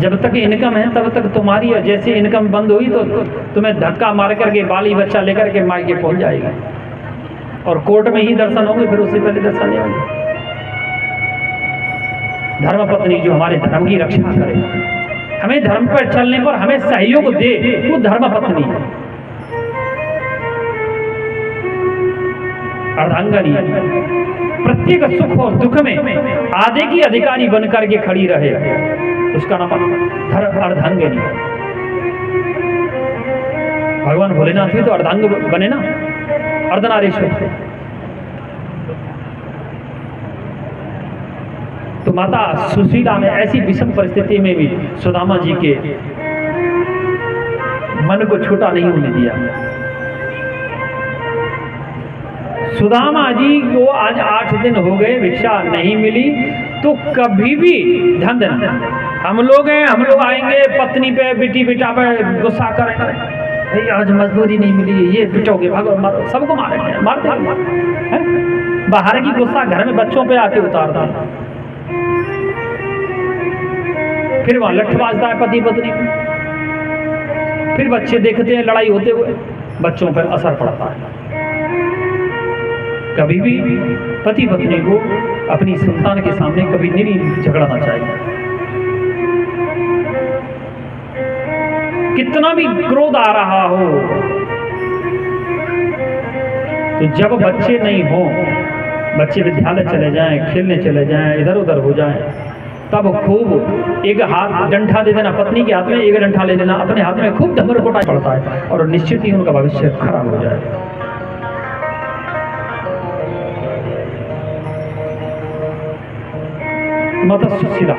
जब तक इनकम है तब तक तुम्हारी है, जैसे इनकम बंद हुई तो तुम्हें धक्का मार करके बाली बच्चा लेकर के मायके पहुंच जाएगा और कोर्ट में ही दर्शन होंगे, फिर उससे पहले दर्शन नहीं होंगे। धर्म पत्नी जो हमारे धर्म की रक्षा करे, हमें धर्म पर चलने पर हमें सहयोग दे, वो धर्म पत्नी है। अर्धांगिनी प्रत्येक सुख और दुख में आधे की अधिकारी बनकर के खड़ी रहे, उसका नाम अर्धांगिनी। भगवान भोलेनाथ भी तो अर्धांग बने ना, अर्धनारीश्वर। तो माता सुशीला में ऐसी विषम परिस्थिति में भी सुदामा जी के मन को छोटा नहीं होने दिया। सुदामा जी को आज 8 दिन हो गए, भिक्षा नहीं मिली, तो कभी भी धन हम लोग हैं, हम लोग आएंगे पत्नी पे बेटी बेटा पे गुस्सा करेंगे, आज मजदूरी नहीं मिली, ये पिटोगे भागो मारो, सबको मारेंगे, मारते हैं। बाहर की गुस्सा घर में बच्चों पे आके उतारता, फिर वहां लठ बाजता है पति पत्नी, फिर बच्चे देखते हैं लड़ाई होते हुए, बच्चों पर असर पड़ता है। कभी भी पति पत्नी को अपनी संतान के सामने कभी नहीं झगड़ना चाहिए। कितना भी क्रोध आ रहा हो, तो जब बच्चे नहीं हो, बच्चे विद्यालय चले जाएं, खेलने चले जाएं, इधर उधर हो जाएं, तब खूब एक हाथ डंठा दे देना पत्नी के हाथ में, एक डंठा ले लेना अपने हाथ में, खूब धमर कोटा पड़ता है और निश्चित ही उनका भविष्य खराब हो जाएगा। माता सुशीला,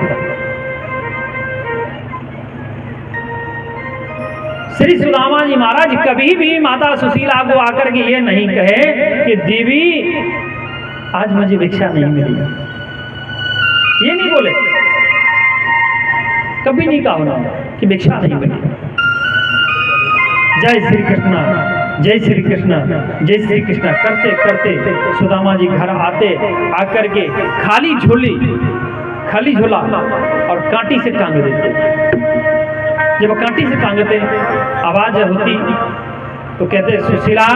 श्री सुदामा जी महाराज कभी भी माता सुशीला को आकर के ये नहीं कहे कि देवी आज मुझे भिक्षा नहीं मिली, ये नहीं बोले, कभी नहीं कहा ना कि भिक्षा नहीं मिली। जय श्री कृष्ण, जय श्री कृष्ण, जय श्री कृष्ण करते करते सुदामा जी घर आते, आकर के खाली झोला और कांटी से टांग देते। जब कांटी से टांगते आवाज होती तो कहते सुशीला,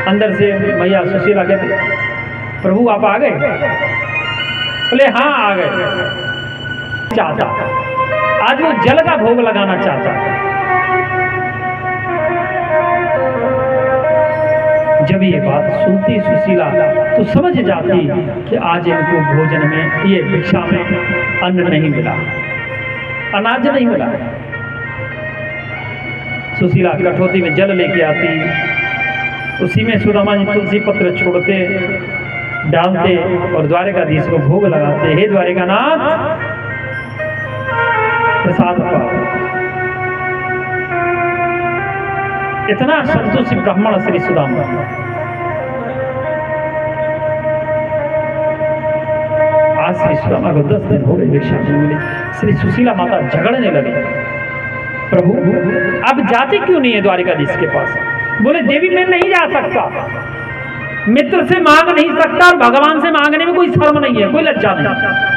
अंदर से मैया सुशीला कहते प्रभु आप आ गए? बोले हाँ आ गए। चाहता आज वो जल का भोग लगाना चाहता। जब ये बात सुनती सुशीला तो समझ जाती कि आज इनको भोजन में, ये भिक्षा में अन्न नहीं मिला, अनाज नहीं मिला। सुशीला कठौती में जल लेके आती, उसी में सुदामा जी तुलसी पत्र छोड़ते, डालते और द्वारिकाधीश को भोग लगाते। हे द्वारिकानाथ प्रसाद पाओ। इतना संतुष्ट ब्राह्मण श्री सुदामा। आज श्री सुदामा को 10 दिन हो गए भिक्षा नहीं मिली। श्री सुशीला माता झगड़ने लगी, प्रभु आप जाते क्यों नहीं है द्वारिकाधीश के पास? बोले देवी मैं नहीं जा सकता, मित्र से मांग नहीं सकता और भगवान से मांगने में कोई शर्म नहीं है, कोई लज्जा नहीं।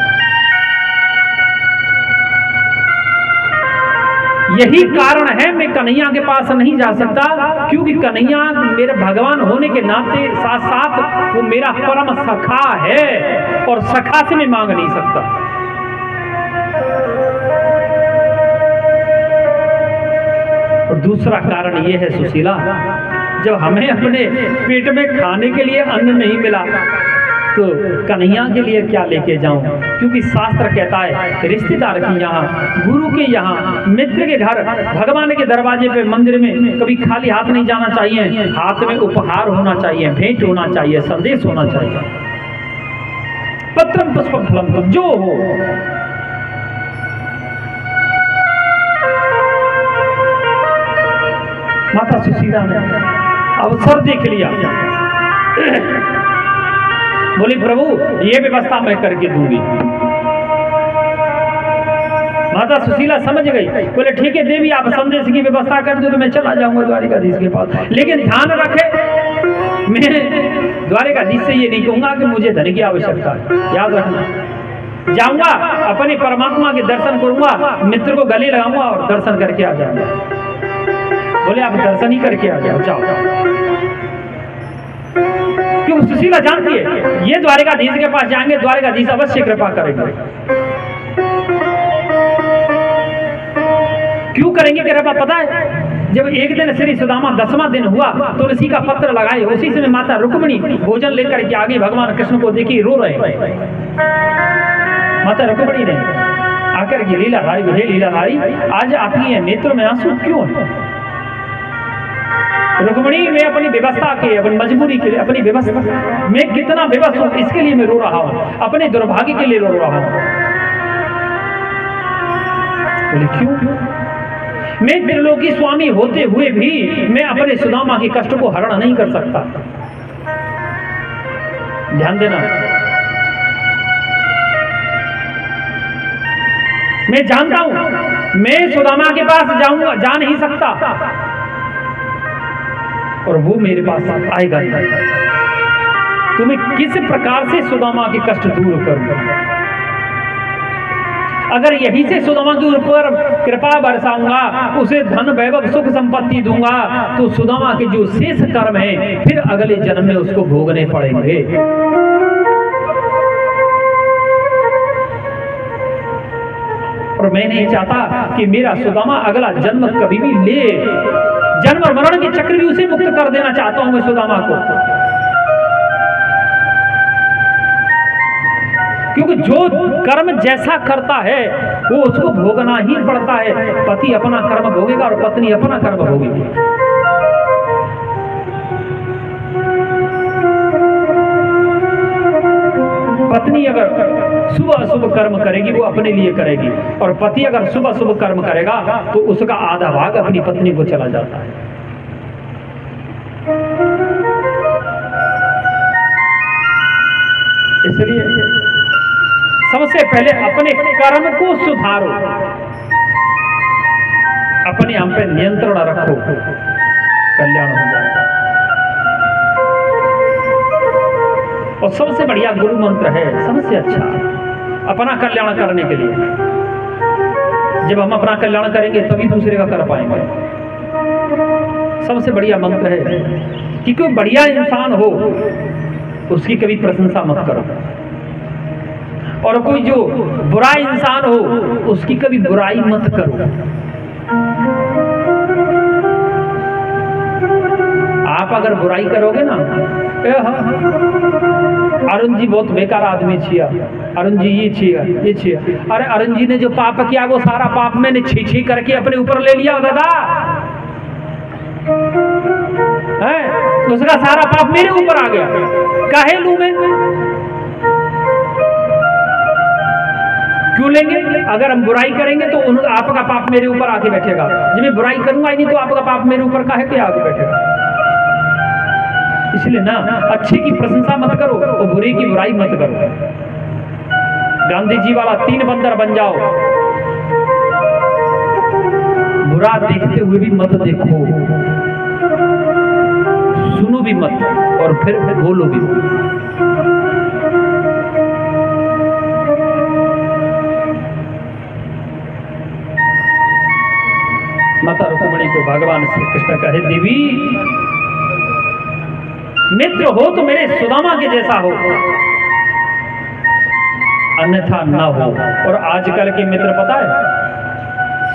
यही कारण है मैं कन्हैया के पास नहीं जा सकता, क्योंकि कन्हैया मेरे भगवान होने के नाते साथ साथ वो मेरा परम सखा है और सखा से मैं मांग नहीं सकता। और दूसरा कारण ये है सुशीला, जब हमें अपने पेट में खाने के लिए अन्न नहीं मिला तो कन्हैया के लिए क्या लेके जाऊं? क्योंकि शास्त्र कहता है रिश्तेदार के यहाँ, गुरु के यहाँ, मित्र के घर, भगवान के दरवाजे पे, मंदिर में कभी खाली हाथ नहीं जाना चाहिए। हाथ में उपहार होना चाहिए, भेंट होना चाहिए, संदेश होना चाहिए। पत्रम पुष्पम फलम जो हो। माता सुशीला ने अवसर देख लिया, बोली प्रभु ये व्यवस्था मैं करके दूंगी। माता सुशीला समझ गई, बोले ठीक है देवी आप संदेश की व्यवस्था कर दो तो मैं चला जाऊंगा द्वारिकाधीश के पास, लेकिन ध्यान रखे मैं द्वारिकाधीश से ये नहीं कहूंगा कि मुझे धन की आवश्यकता है, याद रखना। जाऊंगा अपने परमात्मा के दर्शन करूंगा, मित्र को गले लगाऊंगा और दर्शन करके आ जाऊंगा। बोले आप दर्शन ही करके आ जाओ, जाओ। क्यों? सुशीला जानती है ये द्वारिकाधीश के पास जाएंगे, द्वारिकाधीश अवश्य कृपा करेंगे। क्यों करेंगे कृपा पता है? जब एक दिन श्री सुदामा 10वां दिन हुआ, तुलसी का पत्र लगाए, उसी समय माता रुक्मिणी भोजन लेकर के आगे भगवान कृष्ण को देखी रो रहे। माता रुक्मिणी ने आकर के लीलाधारी, हे लीलाधारी आज आपकी नेत्रों में आंसू क्यों है? रुक्मिणी मैं अपनी व्यवस्था के, अपनी मजबूरी के लिए, अपनी व्यवस्था मैं कितना विवश हूं इसके लिए मैं रो रहा हूं, अपने दुर्भाग्य के लिए रो रहा हूं। बोले क्यों? मैं त्रिलोकी स्वामी होते हुए भी मैं अपने सुदामा के कष्ट को हरण नहीं कर सकता। ध्यान देना, मैं जानता हूं मैं सुदामा के पास जाऊंगा, जा नहीं सकता और वो मेरे पास आएगा नहीं। तो मैं किस प्रकार से सुदामा के कष्ट दूर करूंगा? अगर यहीं से सुदामा के ऊपर कृपा बरसाऊंगा, उसे धन वैभव सुख संपत्ति दूंगा, तो सुदामा के जो शेष कर्म हैं फिर अगले जन्म में उसको भोगने पड़ेंगे। और मैं नहीं चाहता कि मेरा सुदामा अगला जन्म कभी भी ले, जन्म और मरण के चक्र भी उसे मुक्त कर देना चाहता हूं मैं सुदामा को। क्योंकि जो कर्म जैसा करता है वो उसको भोगना ही पड़ता है। पति अपना कर्म भोगेगा और पत्नी अपना कर्म भोगेगी। पत्नी अगर शुभ अशुभ कर्म करेगी वो अपने लिए करेगी, और पति अगर शुभ अशुभ कर्म करेगा तो उसका आधा भाग अपनी पत्नी को चला जाता है। इसलिए सबसे पहले अपने कर्म को सुधारो, अपने हम पे नियंत्रण रखो, कल्याण हो जाएगा। और सबसे बढ़िया गुरु मंत्र है, सबसे अच्छा अपना कल्याण करने के लिए। जब हम अपना कल्याण करेंगे तभी दूसरे का कर पाएंगे। सबसे बढ़िया मंत्र है कि कोई बढ़िया इंसान हो उसकी कभी प्रशंसा मत करो, और कोई जो बुरा इंसान हो उसकी कभी बुराई मत करो। आप अगर बुराई करोगे ना, अरुण जी बहुत बेकार आदमी छिया, अरुण जी ये छिया, ये छिया। अरे अरुण जी ने जो पाप किया वो सारा पाप मैंने छी छी करके अपने ऊपर ले लिया दादा, है उसका सारा पाप मेरे ऊपर आ गया, काहे लूं मैं? क्यों लेंगे? अगर हम बुराई करेंगे तो आपका पाप मेरे ऊपर आके बैठेगा। जब मैं बुराई करूंगा ही नहीं तो आपका पाप मेरे ऊपर काहे के आके बैठेगा? इसलिए ना अच्छे की प्रशंसा मत करो और बुरे की बुराई मत करो। गांधी जी वाला 3 बंदर बन जाओ, बुरा देखते हुए भी मत देखो, सुनो भी मत और फिर बोलो भी। माता रुक्मिणी को भगवान श्री कृष्ण कहे, देवी मित्र हो तो मेरे सुदामा के जैसा हो, अन्यथा न हो। और आजकल के मित्र पता है,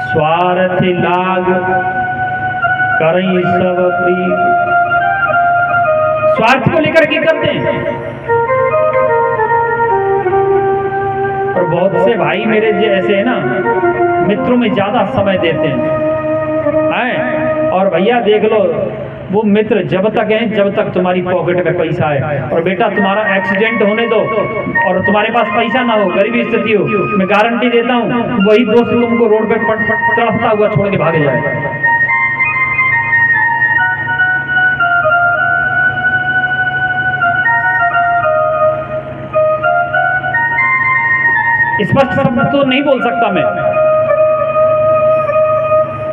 स्वार्थ लाग करई सब प्रीत, स्वार्थ को लेकर के करते हैं। और बहुत से भाई मेरे जैसे है ना, मित्रों में ज्यादा समय देते हैं। और भैया देख लो, वो मित्र जब तक हैं जब तक तुम्हारी पॉकेट में पैसा है। और बेटा तुम्हारा एक्सीडेंट होने दो और तुम्हारे पास पैसा ना हो, गरीबी स्थिति हो, मैं गारंटी देता हूँ वही दोस्त तुमको रोड पे चढ़ता हुआ छोड़ के भाग जाएगा। स्पष्ट शब्द तो नहीं बोल सकता मैं।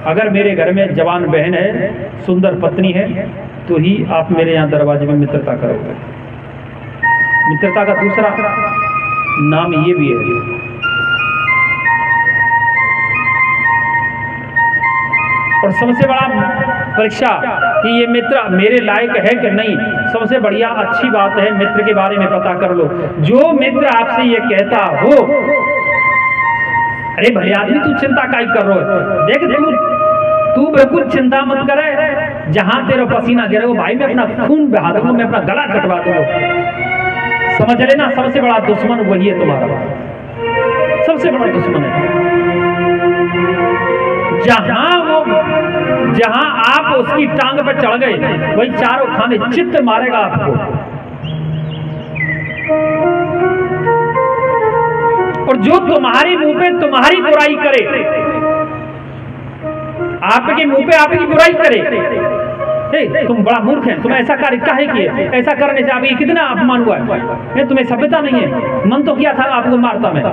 अगर मेरे घर में जवान बहन है, सुंदर पत्नी है, तो ही आप मेरे यहाँ दरवाजे में मित्रता करोगे। मित्रता का दूसरा नाम ये भी है। और सबसे बड़ा परीक्षा कि ये मित्र मेरे लायक है कि नहीं, सबसे बढ़िया अच्छी बात है मित्र के बारे में पता कर लो। जो मित्र आपसे ये कहता हो, अरे भले आदमी तू चिंता काहे कर रहा है, देख तू बिल्कुल चिंता मत करे, जहां तेरा पसीना गिरे वो भाई मैं अपना खून बहा दूंगा, मैं अपना गला कटवा दूंगा। समझ लेना, सबसे बड़ा दुश्मन वही है तुम्हारा, सबसे बड़ा दुश्मन है। जहां आप उसकी टांग पर चढ़ गए वही चारों खाने चित्त मारेगा आपको। और जो तुम्हारी मुंह पे तुम्हारी बुराई करे, आपके मुंह पे आपकी बुराई करे, तुम बड़ा मूर्ख है, तुम ऐसा कार्य काहे किए, ऐसा करने से आपकी कितना अपमान हुआ है, तुम्हें सभ्यता नहीं है, मन तो किया था आपको मारता मैं।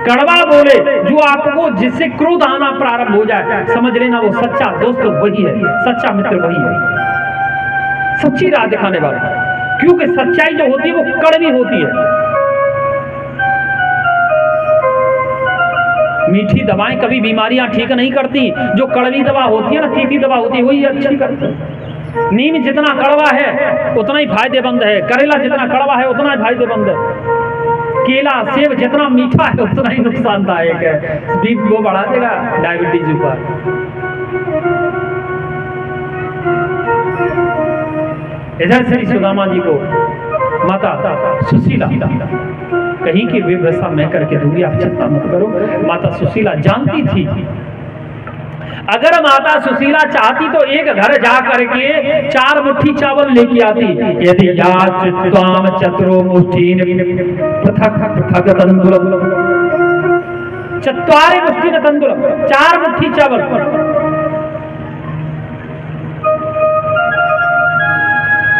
कड़वा बोले जो आपको जिससे क्रोध आना प्रारंभ हो जाए, समझ लेना वो सच्चा दोस्त वही है, सच्चा मित्र वही है, सच्ची राह दिखाने वाला। क्योंकि सच्चाई जो होती है वो कड़वी होती है। मीठी दवाएं कभी बीमारियां ठीक नहीं करती, जो कड़वी दवा होती है ना, तीखी दवा होती है वही अच्छी करती है। नीम जितना कड़वा है उतना ही फायदेमंद है, करेला जितना कड़वा है उतना ही फायदेमंद है, केला सेब जितना मीठा है उतना ही नुकसानदायक है, बीपी वो बढ़ा देगा, डायबिटीज ऊपर। इधर श्री सुदामा जी को माता सुशीला कहीं की व्यवस्था मैं करके दूंगी, आप चिंता मत करो। माता सुशीला जानती थी अगर माता सुशीला चाहती तो एक घर जा करके 4 मुट्ठी चावल लेके आती। यदि याम चतुरो मुष्ठीन पृथक पृथक तंदुलम, चत्वारे मुष्ठीन तंदुलम, 4 मुट्ठी चावल,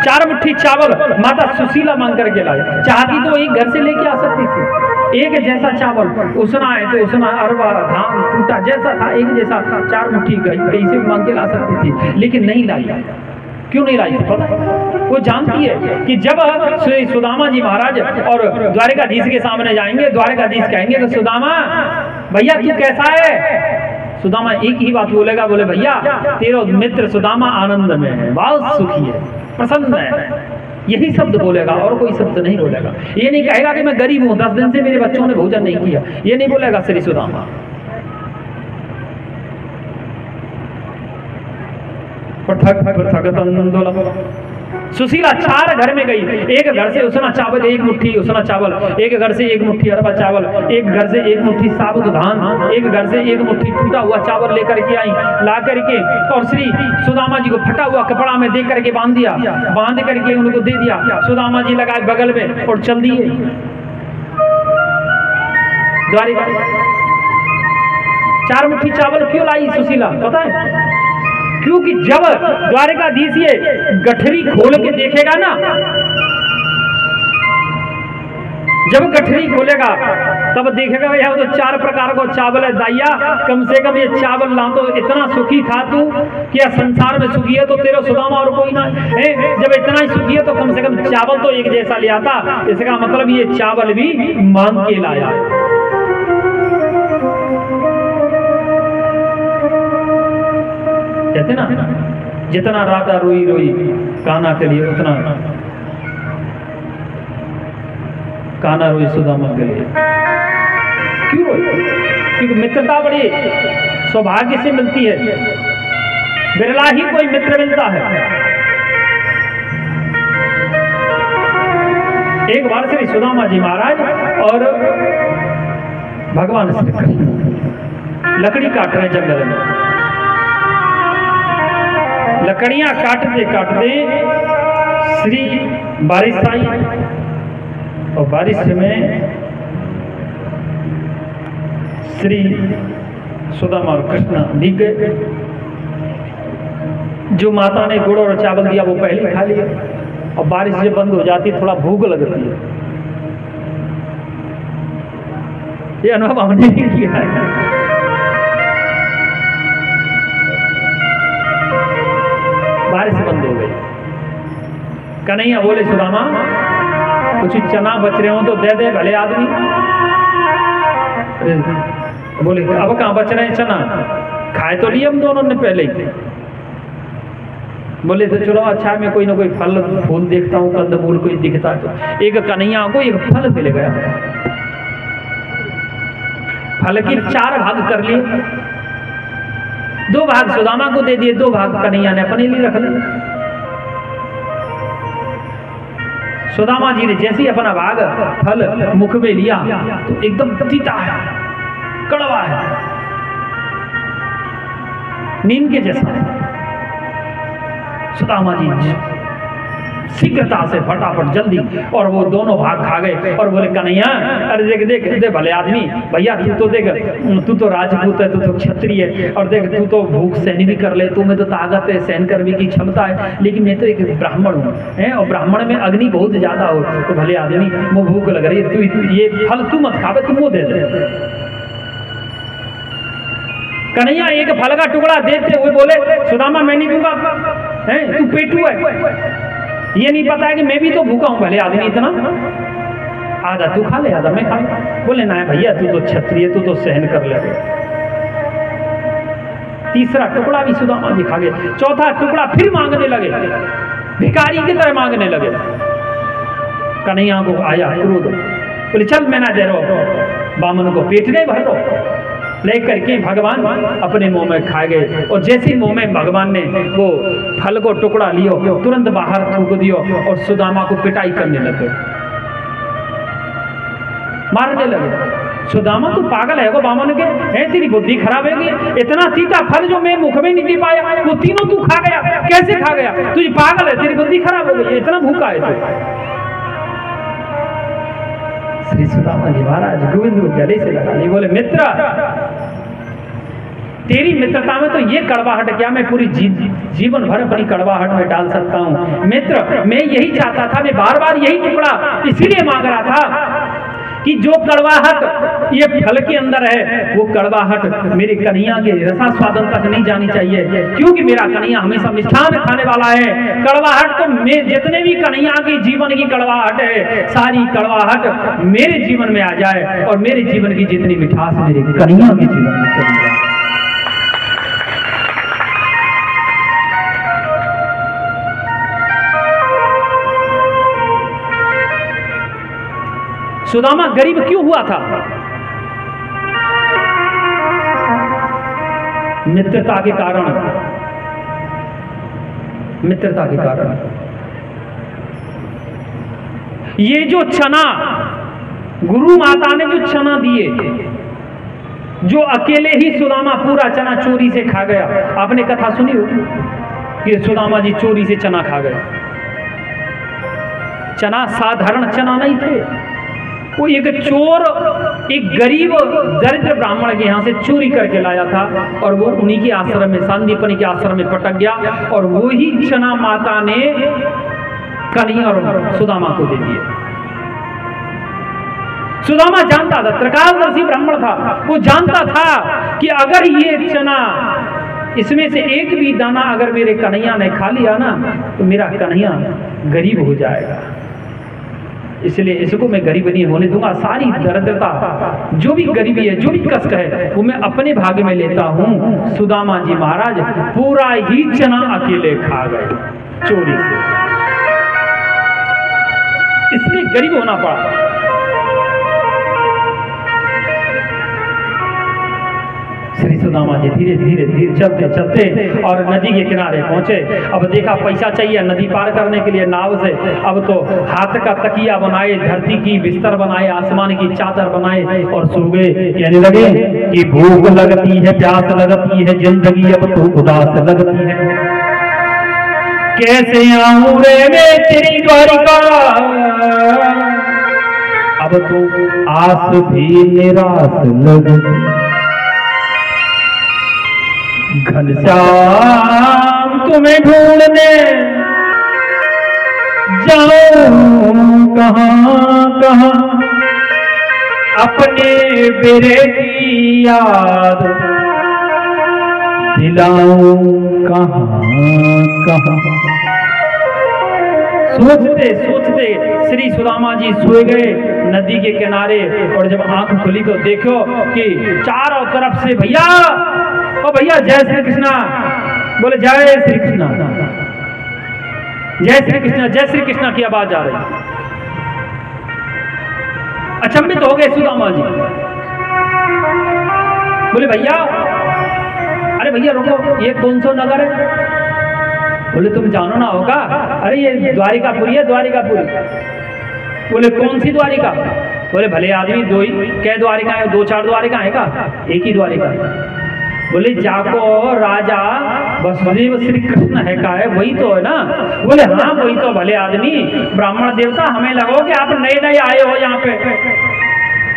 4 मुट्ठी चावल माता सुशीला मांग करके लाई। चाहती तो एक घर से लेके आ सकती थी, एक जैसा चावल, उसना है तो उसना, अरवा धान टूटा जैसा था एक जैसा था, 4 मुट्ठी कहीं से मांग के ला सकती थी, लेकिन नहीं लाई। क्यों नहीं लाई थी पता है? वो जानती है कि जब श्री सुदामा जी महाराज और द्वारिकाधीश के सामने जाएंगे, द्वारिकाधीश कहेंगे कि सुदामा भैया तू कैसा है, सुदामा एक ही बात बोलेगा, बोले भैया तेरा मित्र सुदामा आनंद में है, बहुत सुखी है, प्रसन्न है, यही शब्द बोलेगा और कोई शब्द नहीं बोलेगा। ये नहीं कहेगा कि मैं गरीब हूं, 10 दिन से मेरे बच्चों ने भोजन नहीं किया, ये नहीं बोलेगा श्री सुदामा। सुशीला 4 घर में गई, एक घर से उसना चावल 1 मुट्ठी उसना चावल, एक घर से 1 मुट्ठी अरबा चावल, एक घर से 1 मुट्ठी साबुत धान, एक घर से 1 मुट्ठी टूटा हुआ चावल लेकर के आई, ला करके और श्री सुदामा जी को फटा हुआ कपड़ा में दे करके बांध दिया, बांध करके उनको दे दिया। सुदामा जी लगाए बगल में और चल दिए द्वारिका। 4 मुट्ठी चावल क्यों लाई सुशीला पता है? क्योंकि जब द्वारिकाधीश ये गठरी खोल के देखेगा ना, जब गठरी खोलेगा तब देखेगा भैया तो 4 प्रकार को चावल है, दाइया कम से कम ये चावल ला तो इतना सुखी था तू कि संसार में सुखी है तो तेरा सुदामा और कोई ना है, जब इतना ही सुखी है तो कम से कम चावल तो एक जैसा ले आता, इसका मतलब ये चावल भी मांग के लाया। कहते ना जितना राधा रोई रोई कान्हा के लिए, उतना कान्हा रोई सुदामा के लिए। क्यों रोई? क्योंकि मित्रता बड़ी सौभाग्य से मिलती है, बिरला ही कोई मित्र मिलता है। एक बार श्री सुदामा जी महाराज और भगवान श्री कृष्ण लकड़ी काट रहे जंगल में, लकड़ियां काटते काटते श्री बारिश आई और बारिश में श्री सुदामा और कृष्ण भीग गए। जो माता ने गुड़ और चावल दिया वो पहले खा लिया, और बारिश जब बंद हो जाती थोड़ा भूख लगती है। ये अनुभव हमने भी किया है। बारिश बंद हो गई, कन्हैया बोले सुदामा कुछ चना बच रहे हो तो दे दे भले आदमी। बोले अब कहाँ बच रहे हैं चना, खाए तो लिए हम दोनों ने पहले ही। बोले तो चलो अच्छा मैं कोई ना कोई फल फूल देखता हूँ, कंदमूल कोई दिखता है। तो एक कन्हैया को एक फल मिल गया, फल के 4 भाग कर लिए, 2 भाग सुदामा को दे दिए, 2 भाग कन्हैया ने अपने लिए रख लिए। सुदामा जी ने जैसे ही अपना भाग फल मुख में लिया तो एकदम तीता है, कड़वा है, नीम के जैसा। सुदामा जी शीघ्रता से फटाफट जल्दी और वो दोनों भाग खा गए और बोले कन्हैया अरे देख देख दे भले आदमी, भैया तू तो देख, तू तो राजपूत है, तू तो क्षत्रिय है, और देख तू तो भूख सहन भी कर ले, तू में तो ताकत है, सहन करने की क्षमता है, लेकिन मैं तो एक ब्राह्मण हूँ और ब्राह्मण में अग्नि बहुत ज्यादा हो, तो भले आदमी वो भूख लग रही है, तू ये फल तू मत खावे, तू वो दे दे। कन्हैया एक फल का टुकड़ा देते हुए बोले सुदामा मैं नहीं दूंगा, तू पेटू है, ये नहीं पता है कि मैं भी तो भूखा हूं, भले आदमी इतना, आधा तू खा ले आधा मैं खा ले। बोले ना भैया तू तो क्षत्रिय, तू तो सहन कर ले। तीसरा टुकड़ा भी सुदामा जी खा गए, चौथा टुकड़ा फिर मांगने लगे, भिखारी की तरह मांगने लगे। कन्हैया को आया क्रोध, बोले चल मैं ना दे रहा, बामन को पेट नहीं भर दो, लेकर के भगवान अपने मुंह में खा गए। और जैसे ही मुंह में भगवान ने वो फल को टुकड़ा लियो, तुरंत बाहर थूक दियो और सुदामा को पिटाई करने लगे, मारने लगे। सुदामा तो पागल है वो बामन के, है तेरी बुद्धि खराब है, इतना तीता फल जो मैं मुख में नहीं दे पाया वो तीनों तू खा गया, कैसे खा गया, तुझे पागल है, तेरी बुद्धि खराब हो गई, इतना भूखा है तू। श्री सुदामा जी महाराज गोविंद को गले से लगा लिए, बोले मित्र तेरी मित्रता में तो ये कड़वाहट क्या मैं पूरी जीवन भर अपनी कड़वाहट में डाल सकता हूँ। मित्र मैं यही चाहता था, मैं बार बार यही टुकड़ा इसीलिए मांग रहा था कि जो कड़वाहट ये फल के अंदर है वो कड़वाहट मेरे कन्हैया के रसास्वादन तक नहीं जानी चाहिए, क्योंकि मेरा कन्हैया हमेशा मिष्ठान खाने वाला है। कड़वाहट तो मैं जितने भी कन्हैया की जीवन की कड़वाहट है सारी कड़वाहट मेरे जीवन में आ जाए और मेरे जीवन की जितनी मिठास मेरे कन्हैया के जीवन में चली जाए। सुदामा गरीब क्यों हुआ था? मित्रता के कारण, मित्रता के कारण। ये जो चना गुरु माता ने जो चना दिए, जो अकेले ही सुदामा पूरा चना चोरी से खा गया। आपने कथा सुनी हो कि सुदामा जी चोरी से चना खा गए। चना साधारण चना नहीं थे, वो एक चोर एक गरीब दरिद्र ब्राह्मण के यहाँ से चोरी करके लाया था और वो उन्हीं के आश्रम में सांदीपनि के आश्रम में पटक गया और वो ही चना माता ने कन्हैया और सुदामा को दे दिए। सुदामा जानता था, त्रिकालदर्शी ब्राह्मण था, वो जानता था कि अगर ये चना इसमें से एक भी दाना अगर मेरे कन्हैया ने खा लिया ना तो मेरा कन्हैया गरीब हो जाएगा, इसलिए इसको मैं गरीब नहीं होने दूंगा। सारी दरिद्रता जो भी गरीबी है जो भी कष्ट है वो मैं अपने भाग में लेता हूं। सुदामा जी महाराज पूरा ही चना अकेले खा गए चोरी से, इसलिए गरीब होना पड़ा। श्री सुदामा जी धीरे धीरे धीरे चलते चलते और नदी के किनारे पहुंचे। अब देखा पैसा चाहिए नदी पार करने के लिए नाव से, अब तो हाथ का तकिया बनाए, धरती की बिस्तर बनाए, आसमान की चादर बनाए और सो गए। कहने लगे कि भूख लगती है, प्यास लगती है, जिंदगी अब तो उदास लगती है, कैसे आऊं रे मैं तेरी द्वारिका, अब तो आस भी निराश लगती, घनश्याम तुम्हें ढूंढने जाऊं कहां कहां, अपने बेरे की याद दिलाऊं कहां कहां। सोचते सोचते श्री सुदामा जी सोए गए नदी के किनारे। और जब आंख खुली तो देखो कि चारों तरफ से भैया ओ भैया जय श्री कृष्णा, बोले जय श्री कृष्णा, जय श्री कृष्णा, जय श्री कृष्णा की आवाज आ रही। अचंभित हो गए सुदामा जी, बोले भैया, अरे भैया रुको, ये कौन सा नगर है? बोले तुम जानो ना होगा, अरे ये द्वारिकापुरी है, द्वारिकापुरी। बोले कौन सी द्वारिका? बोले भले आदमी दो ही क्या द्वारिका है, 2-4 द्वारिका है का? एक ही द्वारिका। बोले जाको राजा वसुदेव श्री कृष्ण है का है, वही तो है ना? बोले हाँ वही तो भले आदमी, ब्राह्मण देवता, हमें लगो कि आप नए नए आए हो यहाँ पे।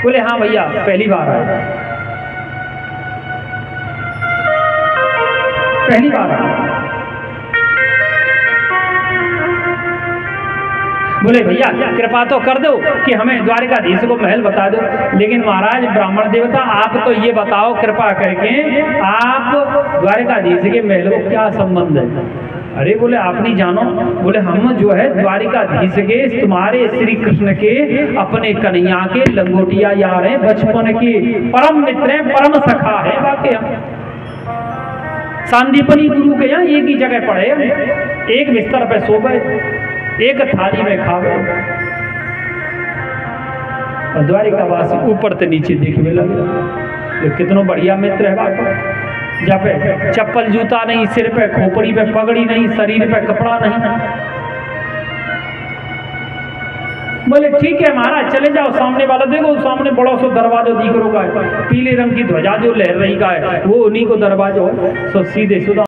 बोले हाँ भैया पहली बार आए, पहली बार आए। बोले भैया कृपा तो कर दो कि हमें द्वारिकाधीश को महल बता दो। लेकिन महाराज ब्राह्मण देवता आप तो ये बताओ कृपा करके, आप द्वारिकाधीश के महल को क्या संबंध है? अरे बोले आप नहीं जानो? बोले हम जो है द्वारिकाधीश के तुम्हारे श्री कृष्ण के अपने कन्हैया के लंगोटिया यार हैं, बचपन के परम मित्र हैं, परम सखा है। बाकी हम सांदीपनी गुरु के यहाँ एक ही जगह पढ़े, एक बिस्तर पे सो गए, एक थाली में खा गए। और द्वारिकावासी ऊपर से नीचे देखने लगे, तो कितना बढ़िया मित्र है बाप। जब पे चप्पल जूता नहीं, सिर पे खोपड़ी पे पगड़ी नहीं, शरीर पे कपड़ा नहीं। बोले ठीक है महाराज चले जाओ, सामने वाला देखो, सामने बड़ा सा दरवाजा दिख रहा है, पीले रंग की ध्वजा जो लहर रही का है, वो उन्हीं को दरवाजा। सो सीधे सुदा